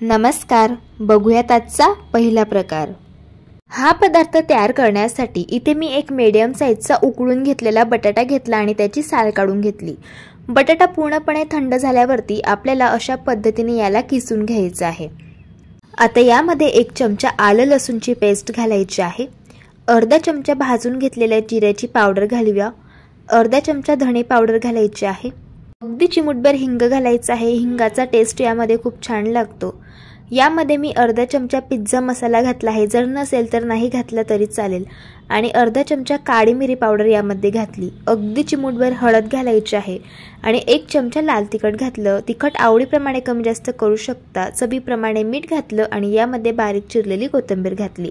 नमस्कार, बघूयात आजचा पहिला प्रकार। हा पदार्थ तयार करण्यासाठी इथे मी एक मीडियम साइजचा उकळून घेतलेला बटाटा घेतला आणि त्याची साल काढून घेतली। बटाटा पूर्णपणे थंड झाल्यावरती आपल्याला अशा पद्धतीने याला किसून घ्यायचं आहे। आता यामध्ये 1 चमचा आलं लसूणची पेस्ट घालायची आहे। अर्धा चमचा भाजून घेतलेल्या जिऱ्याची पावडर घालूया। अर्धा चमचा धणे पावडर घालायची आहे। अगदी चिमूटभर हिंग घालायचा आहे। हिंगाचा टेस्ट यामध्ये खूप छान लागतो। यामध्ये मी अर्धा चमचा पिझ्झा मसाला घातला आहे, जर नसेल तर नाही घातला तरी चालेल। आणि अर्धा चमचा काळी मिरी पावडर यामध्ये घातली। अगदी चिमूटभर हळद घालायची आहे आणि 1 चमचा लाल तिखट घातलं। तिखट आवडीप्रमाणे कमी जास्त करू शकता। चवीप्रमाणे मीठ घातलं आणि यामध्ये बारीक चिरलेली कोथिंबीर घातली।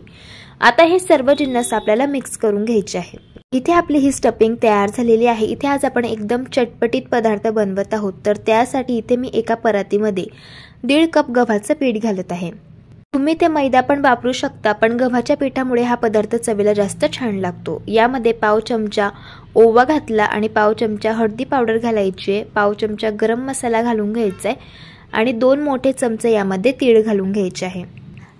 आता हे सर्व जिन्नस आपल्याला मिक्स करून घ्यायचे आहे। इथे आपली ही स्टफिंग तयार झालेली आहे। इथे आज आपण एकदम चटपटीत पदार्थ बनवत आहोत, तर त्यासाठी इथे मी एका परातीमध्ये 1.5 कप गव्हाचं पीठ घालत आहे। तुम्ही ते मैदा पण वापरू शकता, पण गव्हाच्या पिठामुळे हा पदार्थ चवीला जास्त छान लागतो। यामध्ये पाव चमचा ओवा घातला आणि पाव चमचा हळदी पावडर घालायची आहे। पाव चमचा गरम मसाला घालून घ्यायचा आहे आणि 2 मोठे चमचे यामध्ये तीळ घालून घ्यायचे आहे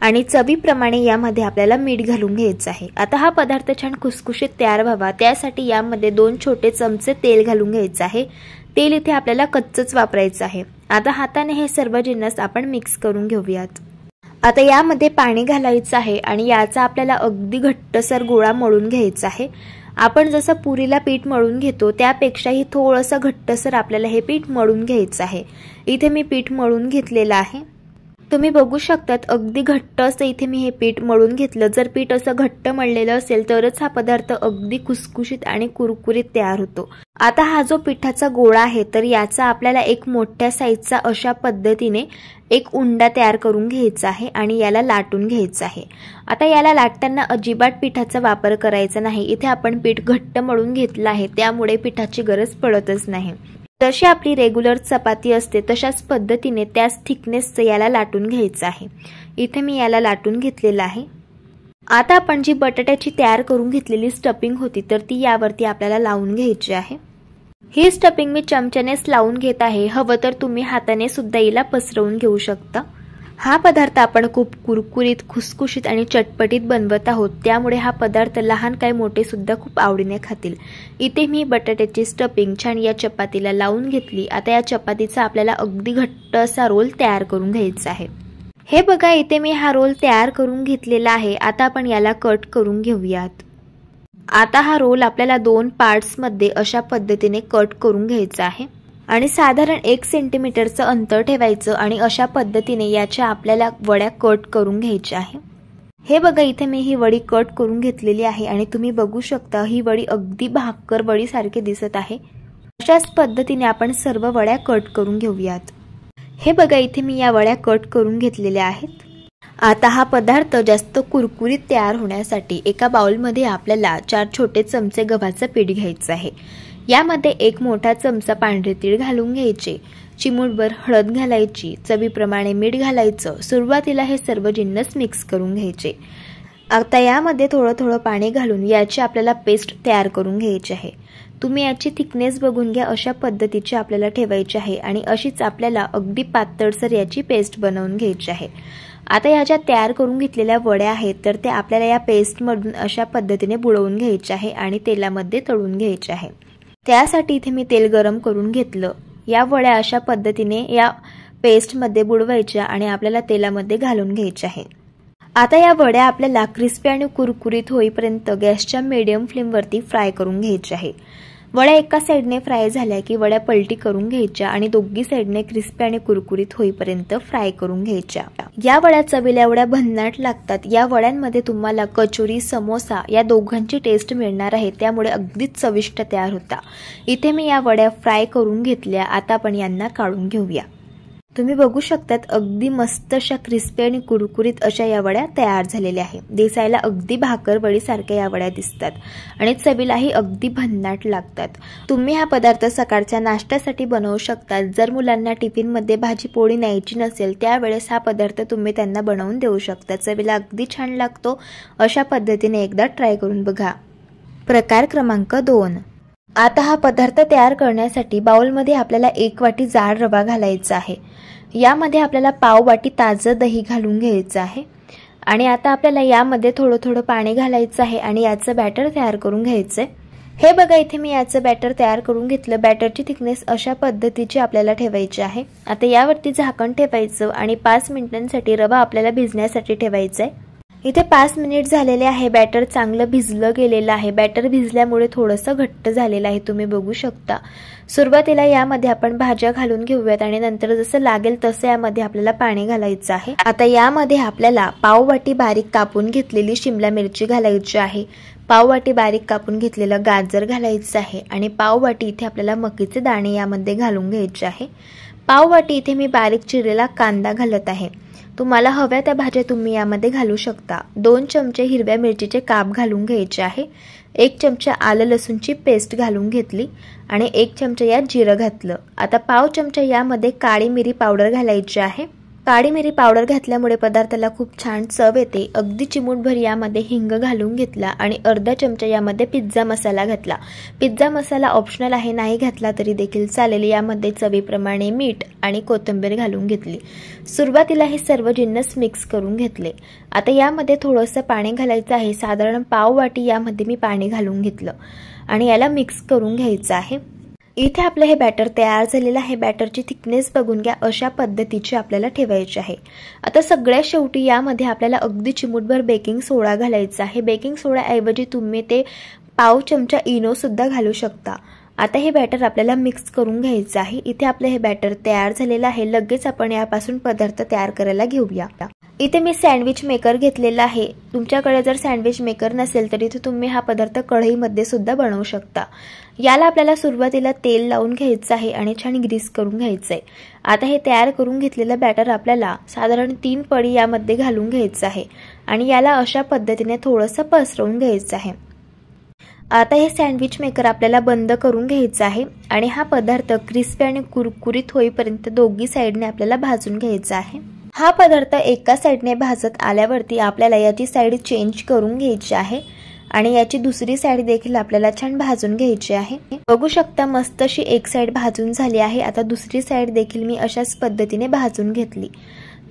आणि चवीप्रमाणे यामध्ये आपल्याला मीठ घालून घ्यायचं आहे। आता हा पदार्थ छान खुसखुशीत तयार व्हावा त्यासाठी यामध्ये 2 छोटे चमचे तेल घालून घ्यायचं आहे। तेल इथे आपल्याला कच्चंच वापरायचं आहे। आता हाताने हे सर्व जिन्नस आपण मिक्स करून घेऊयात। आता यामध्ये पाणी घालायचं आहे आणि याचा आपल्याला अगदी घट्टसर गोळा मळून घ्यायचा आहे। आपण जसं पुरीला पीठ मळून घेतो त्यापेक्षाही थोडंसं घट्टसर आपल्याला हे पीठ मळून घ्यायचं आहे। इथे मी पीठ मळून घेतलेलं आहे। तुम्ही बघू शकतात अगदी घट्ट असं इथे मी हे पीठ मळून घेतलं। जर पीठ असं घट्ट मळलेलं असेल तरच हा पदार्थ अगदी खुसखुशीत आणि कुरकुरीत तयार होतो। आता हा जो पिठाचा गोळा आहे तर याचा आपल्याला एक मोठ्या साइजचा अशा पद्धतीने एक उंडा तयार करून घ्यायचा आहे आणि याला लाटून घ्यायचं आहे। आता याला लाटताना अजिबात पिठाचा वापर करायचा नाही। इथे आपण पीठ घट्ट मळून घेतलं आहे त्यामुळे पिठाची गरज पडतच नाही। जशी आपली रेग्युलर चपाती असते तशाच पद्धतीने त्याच थिकनेसचं याला लाटून घ्यायचं आहे। इथे मी याला लाटून घेतलेलं आहे। आता आपण जी बटाट्याची तयार करून घेतलेली स्टफिंग होती तर ती यावरती आपल्याला लावून घ्यायची आहे। ही स्टफिंग मी चमच्यानेच लावून घेत आहे, हवं तर तुम्ही हाताने सुद्धा हिला पसरवून घेऊ शकता। हा पदार्थ आपण खूप कुरकुरीत, खुसखुशीत आणि चटपटीत बनवत आहोत, त्यामुळे हा पदार्थ लहान काय मोठे सुद्धा खूप आवडीने खातील। इथे मी बटाट्याची स्टफिंग छान या चपातीला लावून घेतली। आता या चपातीचा आपल्याला अगदी घट्ट असा रोल तयार करून घ्यायचा आहे। हे बघा इथे मी हा रोल तयार करून घेतलेला आहे। आता आपण याला कट करून घेऊयात। आता हा रोल आपल्याला 2 पार्ट्स मध्ये अशा पद्धतीने कट करून घ्यायचा आहे आणि साधारण 1 सेंटीमीटरचं अंतर ठेवायचं आणि अशा पद्धतीने याच्या आपल्याला वड्या कट करून घ्यायच्या आहे। हे बघा इथे मी ही वडी कट करून घेतलेली आहे आणि तुम्ही बघू शकता ही वडी अगदी भाकर वडी सारखी दिसत आहे। अशाच पद्धतीने आपण सर्व वड्या कट करून घेऊयात। हे बघा इथे मी या वड्या कट करून घेतलेल्या आहेत। आता हा पदार्थ जास्त कुरकुरीत तयार होण्यासाठी एका बाउलमध्ये आपल्याला 4 छोटे चमचे गव्हाचं पीठ घ्यायचं आहे। यामध्ये 1 मोठा चमचा पांढरे तीळ घालून घ्यायचे, चिमूटभर हळद घालायची, चवीप्रमाणे मीठ घालायचं। सुरुवातीला हे सर्व जिन्नस मिक्स करून घ्यायचे। आता यामध्ये थोडं पाणी घालून याची आपल्याला पेस्ट तयार करून घ्यायची आहे। तुम्ही याची थिकनेस बघून घ्या, अशा पद्धतीची आपल्याला ठेवायची आहे आणि अशीच आपल्याला अगदी पातळसर याची पेस्ट बनवून घ्यायची आहे। आता या ज्या तयार करून घेतलेल्या वड्या आहेत तर ते आपल्याला या पेस्टमधून अशा पद्धतीने बुडवून घ्यायचे आहे आणि तेलामध्ये तळून घ्यायचे आहे। त्यासाठी इथे मी तेल गरम करून घेतलं। या वड्या अशा पद्धतीने या पेस्टमध्ये बुडवायच्या आणि आपल्याला तेलामध्ये घालून घ्यायच्या आहे। आता या वड्या आपल्याला क्रिस्पी आणि कुरकुरीत होईपर्यंत गॅसच्या मीडियम फ्लेमवरती फ्राय करून घ्यायच्या आहे। वड्या एका साइडने फ्राय झाल्या की वड्या पलटी करून घ्यायच्या आणि दोन्ही साइडने क्रिस्पी आणि कुरकुरीत होईपर्यंत फ्राय करून घ्यायच्या। या वड्या चवीला एवढ्या भन्नाट लागतात। या वड्यांमध्ये तुम्हाला कचोरी, समोसा या दोघांची टेस्ट मिळणार आहे, त्यामुळे अगदीच चविष्ट तयार होता। इथे मी या वड्या फ्राय करून घेतल्या। आता आपण यांना काढून घेऊया। तुम्ही बघू शकतात अगदी मस्त अशा क्रिस्पी आणि कुरकुरीत अशा या वड्या तयार झालेल्या आहेत। दिसायला अगदी भाकर वडी सारख्या या वड्या दिसतात आणि चवीलाही अगदी भन्नाट लागतात। तुम्ही हा पदार्थ सकाळच्या नाश्त्यासाठी बनवू शकता। जर मुलांना टिफिन मध्ये भाजी पोळी न्यायची नसेल त्यावेळेस हा पदार्थ तुम्ही त्यांना बनवून देऊ शकता। चवीला अगदी छान लागतो। अशा पद्धतीने एकदा ट्राय करून बघा। प्रकार क्रमांक 2। आता हा पदार्थ तयार करण्यासाठी बाउलमध्ये आपल्याला 1 वाटी जाड रवा घालायचा आहे। यामध्ये आपल्याला पाव वाटी ताजं दही घालून घ्यायचं आहे आणि आता आपल्याला यामध्ये थोडं थोडं पाणी घालायचं आहे आणि याचं बॅटर तयार करून घ्यायचंय। हे बघा इथे मी याचं बॅटर तयार करून घेतलं। बॅटरची थिकनेस अशा पद्धतीची आपल्याला ठेवायची आहे। आता यावरती झाकण ठेवायचं आणि 5 मिनिटांसाठी रवा आपल्याला भिजण्यासाठी ठेवायचा आहे। इथे 5 मिनिट झालेले आहे। बॅटर चांगलं भिजलं गेलेलं आहे। बॅटर भिजल्यामुळे थोडंसं घट्ट झालेलं आहे, तुम्ही बघू शकता। सुरुवातीला यामध्ये आपण भाज्या घालून घेऊयात आणि नंतर जसं लागेल तसं यामध्ये आपल्याला पाणी घालायचं आहे। आता यामध्ये आपल्याला पाव वाटी बारीक कापून घेतलेली शिमला मिरची घालायची आहे, पाव वाटी बारीक कापून घेतलेलं गाजर घालायचं आहे आणि पाव वाटी इथे आपल्याला मकीचे दाणे यामध्ये घालून घ्यायचे आहे। पाव वाटी इथे मी बारीक चिरलेला कांदा घालत आहे। तुम्हाला हव्या त्या भाज्या तुम्ही यामध्ये घालू शकता। 2 चमचे हिरव्या मिरचीचे काप घालून घ्यायचे आहे। 1 चमचा आलं लसूणची पेस्ट घालून घेतली आणि 1 चमचा यात जिरं घातलं। आता पाव चमचा यामध्ये काळी मिरी पावडर घालायची आहे। काळी मिरी पावडर घातल्यामुळे पदार्थाला खूप छान चव येते। अगदी चिमूटभर यामध्ये हिंग घालून घेतला आणि अर्धा चमचा यामध्ये पिझ्झा मसाला घातला। पिझ्झा मसाला ऑप्शनल आहे, नाही घातला तरी देखील चालेल। यामध्ये चवीप्रमाणे मीठ आणि कोथिंबीर घालून घेतली। सुरुवातीला हे सर्व जिन्नस मिक्स करून घेतले। आता यामध्ये थोडंसं पाणी घालायचं आहे, साधारण पाव वाटी यामध्ये मी पाणी घालून घेतलं आणि याला मिक्स करून घ्यायचं आहे। इथे आपलं हे बॅटर तयार झालेलं आहे। बॅटरची थिकनेस बघून घ्या, अशा पद्धतीची आपल्याला ठेवायची आहे। आता सगळ्यात शेवटी यामध्ये आपल्याला अगदी चिमूटभर बेकिंग सोडा घालायचा आहे। बेकिंग सोडा ऐवजी तुम्ही ते पाव चमचा इनो सुद्धा घालू शकता। आता हे बॅटर आपल्याला मिक्स करून घ्यायचं आहे। इथे आपलं हे बॅटर तयार झालेलं आहे। लगेच आपण यापासून पदार्थ तयार करायला घेऊया। इथे मी सँडविच मेकर घेतलेला आहे। तुमच्याकडे जर सँडविच मेकर नसेल तर इथे तुम्ही हा पदार्थ कढईमध्ये सुद्धा बनवू शकता। याला आपल्याला सुरुवातीला तेल लावून घ्यायचं आहे आणि छान ग्रीस करून घ्यायचं आहे। आता हे तयार करून घेतलेलं बॅटर आपल्याला साधारण 3 पळी यामध्ये घालून घ्यायचं आहे आणि याला अशा पद्धतीने थोडंसं पसरवून घ्यायचं आहे। आता हे सँडविच मेकर आपल्याला बंद करून घ्यायचं आहे आणि हा पदार्थ क्रिस्पी आणि कुरकुरीत होईपर्यंत दोन्ही साइडने आपल्याला भाजून घ्यायचा आहे। हा पदार्थ एका साइडने भाजत आल्यावरती आपल्याला याची साइड चेंज करून घ्यायची आहे आणि याची दुसरी साइड देखील आपल्याला छान भाजून घ्यायची आहे। बघू शकता मस्त अशी एक साइड भाजून झाली आहे। आता दुसरी साइड देखील मी अशाच पद्धतीने भाजून घेतली।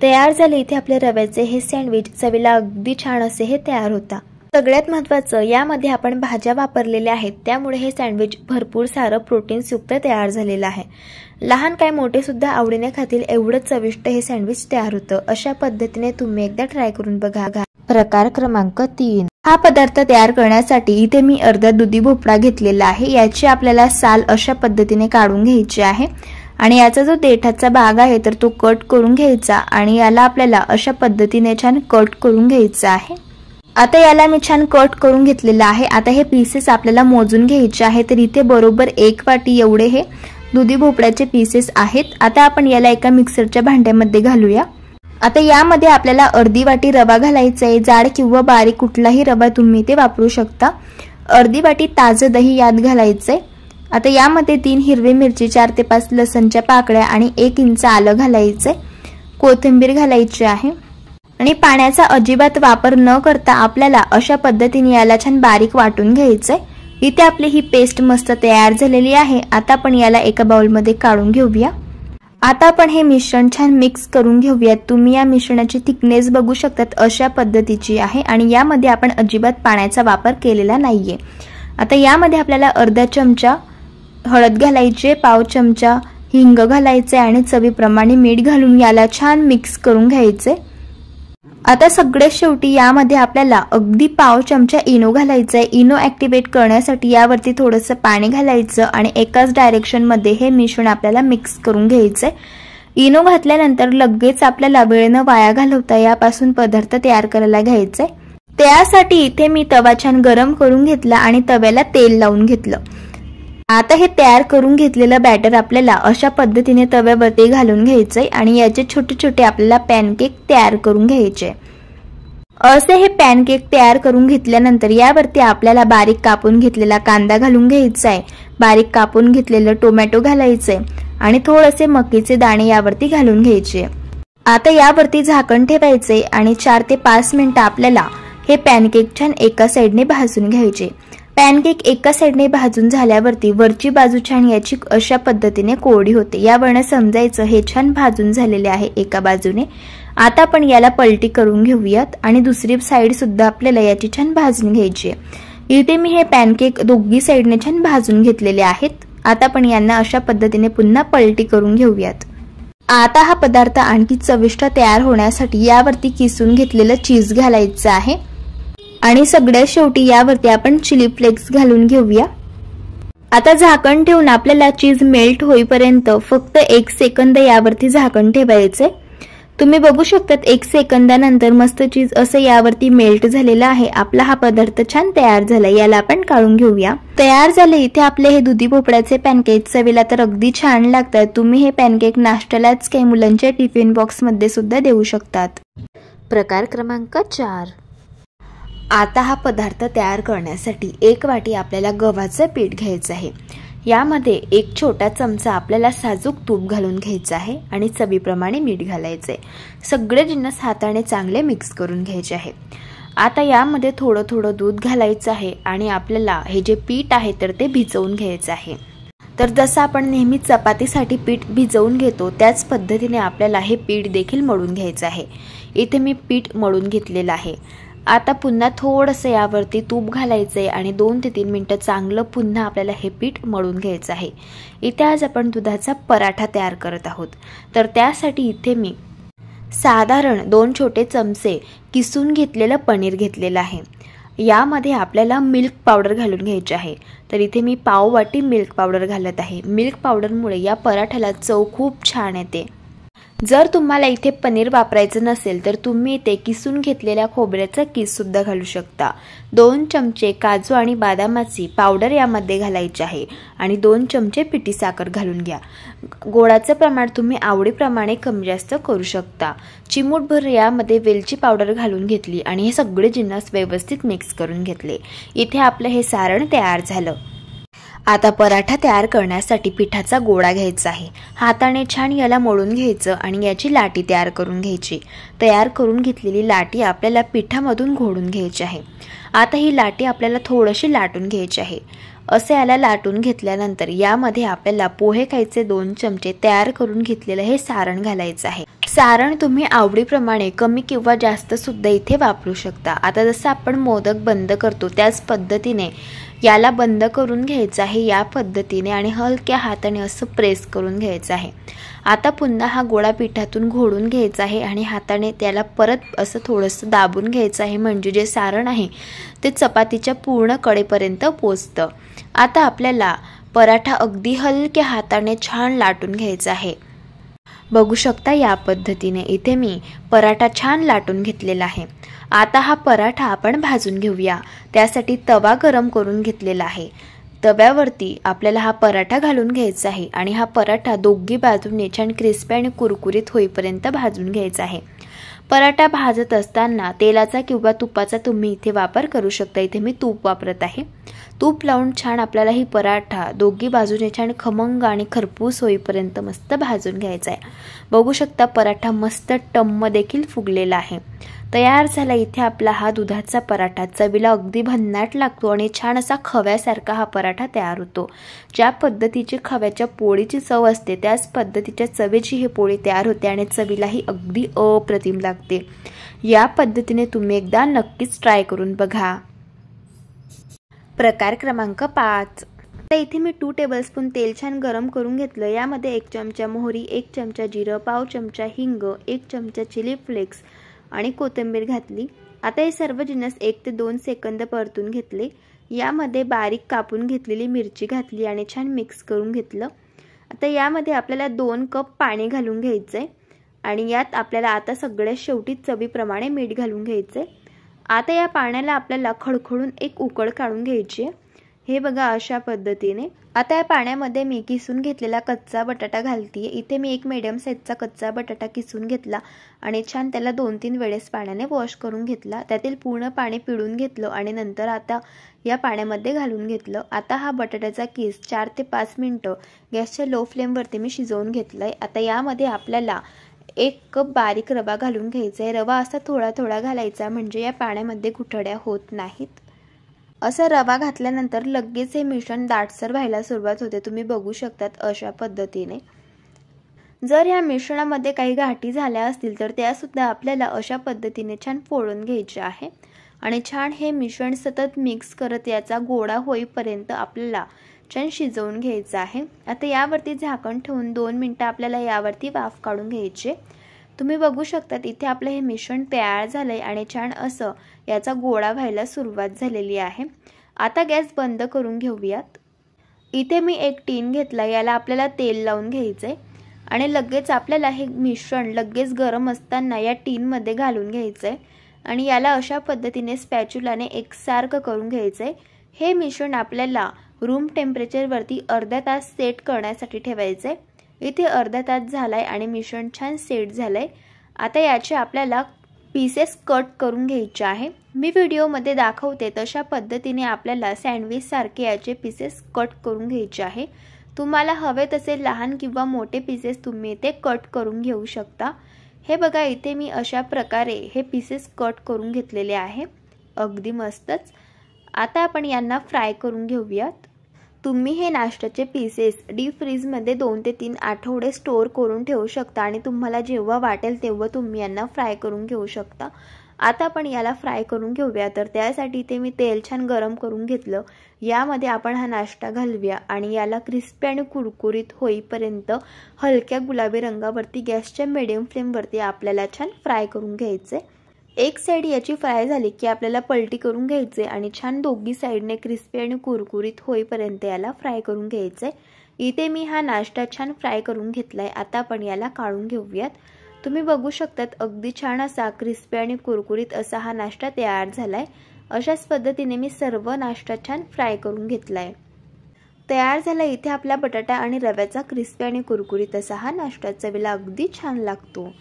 तयार झाले इथे आपले रव्याचे हे सँडविच। चवीला अगदी छान असे हे तयार होता। सगळ्यात महत्त्वाचं यामध्ये आपण भाज्या वापरलेल्या आहेत, त्यामुळे हे सँडविच भरपूर सारं प्रोटीन्सयुक्त तयार झालेलं आहे। लहान काय मोठे सुद्धा आवडीने खातील एवढं चविष्ट हे सँडविच तयार होतं। अशा पद्धतीने तुम्ही एकदा ट्राय करून बघा। प्रकार क्रमांक 3, हा पदार्थ तयार करण्यासाठी इथे मी अर्धा दुधी भोपळा घेतलेला आहे। याची आपल्याला साल अशा पद्धतीने काढून घ्यायची आहे आणि याचा जो देठाचा भाग आहे तर तो कट करून घ्यायचा आणि याला आपल्याला अशा पद्धतीने छान कट करून घ्यायचा आहे। आता याला मी छान कट करून घेतलेला आहे। आता हे पीसेस आपल्याला मोजून घ्यायचे आहे, तर इथे बरोबर 1 वाटी एवढे हे दुधी भोपळ्याचे पीसेस आहेत। आता आपण याला एका मिक्सरच्या भांड्यामध्ये घालूया। आता यामध्ये आपल्याला अर्धी वाटी रवा घालायचा आहे। जाड किंवा बारीक कुठलाही रवा तुम्ही इथे वापरू शकता। अर्धी वाटी ताजं दही यात घालायचंय। आता यामध्ये 3 हिरवी मिरची, 4 ते 5 लसणच्या पाकळ्या आणि 1 इंच आलं घालायचंय। कोथिंबीर घालायची आहे आणि पाण्याचा अजिबात वापर न करता आपल्याला अशा पद्धतीने याला छान बारीक वाटून घ्यायचंय। इथे आपली ही पेस्ट मस्त तयार झालेली आहे। आता आपण याला एका बाउलमध्ये काढून घेऊया। आता आपण हे मिश्रण छान मिक्स करून घेऊयात। तुम्ही या मिश्रणाची थिकनेस बघू शकतात, अशा पद्धतीची आहे आणि यामध्ये आपण अजिबात पाण्याचा वापर केलेला नाहीये। आता यामध्ये आपल्याला अर्धा चमचा हळद घालायची, पाव चमचा हिंग घालायचे आणि चवीप्रमाणे मीठ घालून याला छान मिक्स करून घ्यायचे। आता सगळ्यात शेवटी यामध्ये आपल्याला अगदी पाव चमचा इनो घालायचा आहे। इनो ऍक्टिव्हेट करण्यासाठी यावरती थोडंसं पाणी घालायचं आणि एकाच डायरेक्शन मध्ये हे मिश्रण आपल्याला मिक्स करून घ्यायचंय। इनो घातल्यानंतर लगेच आपल्याला वेळ न वाया घालवता यापासून पदार्थ तयार करायला घ्यायचंय। त्यासाठी इथे मी तवा छान गरम करून घेतला आणि तव्याला तेल लावून घेतलं। आता हे तयार करून घेतलेलं बॅटर आपल्याला अशा पद्धतीने तव्यावरती घालून घ्यायचंय आणि याचे छोटे छोटे आपल्याला पॅनकेक तयार करून घ्यायचे। असे हे पॅनकेक तयार करून घेतल्यानंतर यावरती आपल्याला बारीक कापून घेतलेला कांदा घालून घ्यायचा आहे, बारीक कापून घेतलेलं टोमॅटो घालायचंय आणि थोडेसे मकीचे दाणे यावरती घालून घ्यायचे। आता यावरती झाकण ठेवायचे आणि 4 ते 5 मिनिटं आपल्याला हे पॅनकेक छान एका साइडने भाजून घ्यायचे। पॅनकेक एका साईडने भाजून झाल्यावरती वरची बाजू छान याची अशा पद्धतीने कोरडी होते। यावरनं समजायचं हे छान भाजून झालेले आहे एका बाजूने। आता आपण याला पलटी करून घेऊयात आणि दुसरी साईड सुद्धा आपल्याला याची छान भाजून घ्यायची आहे। इथे मी हे पॅनकेक दोघी साईडने छान भाजून घेतलेले आहेत। आता आपण यांना अशा पद्धतीने पुन्हा पलटी करून घेऊयात। आता हा पदार्थ आणखी चविष्ट तयार होण्यासाठी यावरती किसून घेतलेलं चीज घालायचं आहे आणि सगळ्यात शेवटी यावरती आपण चिली फ्लेक्स घालून घेऊया। आता झाकण ठेवून आपल्याला चीज मेल्ट होईपर्यंत फक्त 1 सेकंद यावरती झाकण ठेवायचे। तुम्ही बघू शकतात 1 सेकंदानंतर मस्त चीज असं यावरती मेल्ट झालेला आहे। आपला हा पदार्थ छान तयार झाला। याला आपण काढून घेऊया। तयार झाले इथे आपले हे दुधी भोपळ्याचे पॅनकेक। चवीला तर अगदी छान लागतात। तुम्ही हे पॅनकेक नाश्त्यालाच काही मुलांच्या टिफिन बॉक्स मध्ये सुद्धा देऊ शकतात। प्रकार क्रमांक 4। आता हा पदार्थ तयार करण्यासाठी 1 वाटी आपल्याला गव्हाचं पीठ घ्यायचं आहे। यामध्ये 1 छोटा चमचा आपल्याला साजूक तूप घालून घ्यायचं आहे आणि चवीप्रमाणे मीठ घालायचे। सगळे जिन्नस हाताने चांगले मिक्स करून घ्यायचे आहे। आता यामध्ये थोडं थोडं दूध घालायचं आहे आणि आपल्याला हे जे पीठ आहे तर ते भिजवून घ्यायचं आहे। तर जसं आपण नेहमी चपातीसाठी पीठ भिजवून घेतो त्याच पद्धतीने आपल्याला हे पीठ देखील मळून घ्यायचं आहे। इथे मी पीठ मळून घेतलेलं आहे। आता पुन्हा थोडंसं यावरती तूप घालायचंय आणि 2 ते 3 मिनिटं चांगलं पुन्हा आपल्याला हे पीठ मळून घ्यायचं आहे। इथे आज आपण दुधाचा पराठा तयार करत आहोत। तर त्यासाठी इथे मी साधारण 2 छोटे चमचे किसून घेतलेलं पनीर घेतलेलं आहे। यामध्ये आपल्याला मिल्क पावडर घालून घ्यायची आहे। तर इथे मी पाव वाटी मिल्क पावडर घालत आहे। मिल्क पावडरमुळे या पराठ्याला चव खूप छान येते। जर तुम्हाला इथे पनीर वापरायचं नसेल तर तुम्ही इथे किसून घेतलेल्या खोबऱ्याचा किस सुद्धा घालू शकता। 2 चमचे काजू आणि बदामाची पावडर यामध्ये घालायची आहे आणि 2 चमचे पिठी साखर घालून घ्या। गोडाचं प्रमाण तुम्ही आवडीप्रमाणे कमी जास्त करू शकता। चिमूटभर यामध्ये वेलची पावडर घालून घेतली आणि हे सगळे जिन्नस व्यवस्थित मिक्स करून घेतले। इथे आपलं हे सारण तयार झालं। आता पराठा तयार करण्यासाठी पिठाचा गोळा घ्यायचा आहे। हाताने छान याला मळून घ्यायचं आणि याची लाटी तयार करून घ्यायची। तयार करून घेतलेली लाटी आपल्याला पिठामधून घोळून घ्यायची आहे। आता ही लाटी आपल्याला थोडीशी लाटून घ्यायची आहे। असे याला लाटून घेतल्यानंतर यामध्ये आपल्याला पोहे खायचे 2 चमचे तयार करून घेतलेलं हे सारण घालायचं आहे। सारण तुम्ही आवडीप्रमाणे कमी किंवा जास्त सुद्धा इथे वापरू शकता। आता जसं आपण मोदक बंद करतो त्याच पद्धतीने याला बंद करून घ्यायचं आहे या पद्धतीने आणि हलक्या हाताने असं प्रेस करून घ्यायचं आहे। आता पुन्हा हा गोळा पिठातून घोळून घ्यायचा आहे आणि हाताने त्याला परत असं थोडंसं दाबून घ्यायचं आहे म्हणजे जे सारण आहे ते चपातीच्या पूर्ण कडेपर्यंत पोचतं। आता आपल्याला पराठा अगदी हलक्या हाताने छान लाटून घ्यायचा आहे। बघू शकता या पद्धतीने इथे मी पराठा छान लाटून घेतलेला आहे। आता हा पराठा आपण भाजून घेऊया। त्यासाठी तवा गरम करून घेतलेला आहे। तव्यावरती आपल्याला हा पराठा घालून घ्यायचा आहे आणि हा पराठा दोघी बाजूने छान क्रिस्पी आणि कुरकुरीत होईपर्यंत भाजून घ्यायचा आहे। पराठा भाजत असताना तेलाचा किंवा तुपाचा तुम्ही इथे वापर करू शकता। इथे मी तूप वापरत आहे। तूप लावून छान आपल्याला ही पराठा दोघी बाजूने छान खमंग आणि खरपूस होईपर्यंत मस्त भाजून घ्यायचा आहे। बघू शकता पराठा मस्त टम्म देखील फुगलेला आहे। तयार झाला इथे आपला हा दुधाचा पराठा। चवीला अगदी भन्नाट लागतो आणि छान असा खव्यासारखा हा पराठा तयार होतो। ज्या पद्धतीची खव्याच्या पोळीची चव असते त्याच पद्धतीच्या चवेची ही पोळी तयार होते आणि चवीलाही अगदी अप्रतिम लागते। या पद्धतीने तुम्ही एकदा नक्कीच ट्राय करून बघा। प्रकार क्रमांक 5। आता इथे मी 2 टेबलस्पून तेल छान गरम करून घेतलं। यामध्ये 1 चमचा मोहरी, 1 चमचा जिरं, पाव चमचा हिंग, 1 चमचा चिली फ्लेक्स आणि कोथिंबीर घातली। आता हे सर्व जिन्नस 1 ते 2 सेकंद परतून घेतले। यामध्ये बारीक कापून घेतलेली मिरची घातली आणि छान मिक्स करून घेतलं। आता यामध्ये आपल्याला 2 कप पाणी घालून घ्यायचंय आणि यात आपल्याला आता सगळ्यात शेवटी चवीप्रमाणे मीठ घालून घ्यायचंय। आता या पाण्याला आपल्याला खडखडून एक उकळ काढून घ्यायची आहे। हे बघा अशा पद्धतीने। आता या पाण्यामध्ये मी किसून घेतलेला कच्चा बटाटा घालतीये। इथे मी एक मीडियम साईजचा कच्चा बटाटा किसून घेतला आणि छान त्याला 2-3 वेळेस पाण्याने वॉश करून घेतला। त्यातील पूर्ण पाणी पिळून घेतलं आणि नंतर आता या पाण्यामध्ये घालून घेतलं। आता हा बटाट्याचा किस 4 ते 5 मिनिटं गॅसच्या लो फ्लेमवरती मी शिजवून घेतलंय। आता यामध्ये आपल्याला 1 कप बारीक रवा घालून घ्यायचा आहे। रवा असा थोडा थोडा घालायचा म्हणजे या पाण्यामध्ये गुठळ्या होत नाहीत। असं रवा घातल्यानंतर लगेच हे मिश्रण दाटसर व्हायला सुरुवात होते। तुम्ही बघू शकतात अशा पद्धतीने। जर या मिश्रणामध्ये काही गाठी झाल्या असतील तर त्या सुद्धा आपल्याला अशा पद्धतीने छान फोडून घ्यायचे आहे आणि छान हे मिश्रण सतत मिक्स करत याचा गोळा होईपर्यंत आपल्याला छान शिजवून घ्यायचं आहे। आता यावरती झाकण ठेवून 2 मिनिटं आपल्याला यावरती वाफ काढून घ्यायचे। तुम्ही बघू शकतात इथे आपलं हे मिश्रण तयार झालंय आणि छान असं याचा गोळा व्हायला सुरुवात झालेली आहे। आता गॅस बंद करून घेऊयात। इथे मी एक टीन घेतला, याला आपल्याला तेल लावून घ्यायचंय आणि लगेच आपल्याला हे मिश्रण लगेच गरम असताना या टीन मध्ये घालून घ्यायचंय आणि याला अशा पद्धतीने स्पॅच्युलाने एकसारखं करून घ्यायचंय। हे मिश्रण आपल्याला रूम टेम्परेचर वरती अर्धा तास सेट करण्यासाठी ठेवायचंय। इथे अर्धा तास झालाय आणि मिश्रण छान सेट झालंय। आता याचे आपल्याला पीसेस कट करून घ्यायचे आहे। मी व्हिडिओमध्ये दाखवते तशा पद्धतीने आपल्याला सँडविच सारखे याचे पीसेस कट करून घ्यायचे आहे। तुम्हाला हवे तसे लहान किंवा मोठे पीसेस तुम्ही इथे कट करून घेऊ शकता। हे बघा इथे मी अशा प्रकारे हे पीसेस कट करून घेतलेले आहे, अगदी मस्तच। आता आपण यांना फ्राय करून घेऊयात। तुम्ही हे नाश्त्याचे पीसेस डीप फ्रीज मध्ये 2 ते 3 आठवडे स्टोर करून ठेवू शकता आणि तुम्हाला जेव्हा वाटेल तेव्हा तुम्ही यांना फ्राय करून घेऊ शकता। आता आपण याला फ्राय करून घेऊया। तर त्यासाठी इथे मी तेल छान गरम करून घेतलं, यामध्ये आपण हा नाश्ता घालूया आणि याला क्रिस्पी आणि कुरकुरीत होईपर्यंत हलक्या गुलाबी रंगावरती गॅसच्या मीडियम फ्लेमवरती आपल्याला छान फ्राय करून घ्यायचे। एक साइड याची फ्राय झाली की आपल्याला पलटी करून घ्यायचे आणि छान दोघी साइडने क्रिस्पी आणि कुरकुरीत होईपर्यंत याला फ्राय करून घ्यायचे। इथे मी हा नाश्ता छान फ्राय करून घेतलाय। आता आपण याला काढून घेऊयात। तुम्ही बघू शकतात अगदी छान असा क्रिस्पी आणि कुरकुरीत असा हा नाश्ता तयार झालाय। अशाच पद्धतीने मी सर्व नाश्ता छान फ्राय करून घेतलाय। तयार झाला इथे आपला बटाटा आणि रव्याचा क्रिस्पी आणि कुरकुरीत असा हा नाश्ता चवीला अगदी छान लागतो।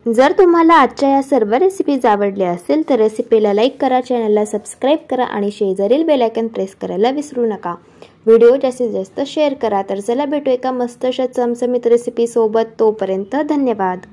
जर तुम्हाला आजच्या या सर्व रेसिपीज आवडल्या असेल तर रेसिपीला लाईक करा, चॅनलला सबस्क्राइब करा आणि शेजारील बेल आयकॉन प्रेस करायला विसरू नका। व्हिडिओ जास्तीत जास्त शेअर करा। तर चला भेटू एका मस्त अशा चमचमीत रेसिपी सोबत। तोपर्यंत धन्यवाद।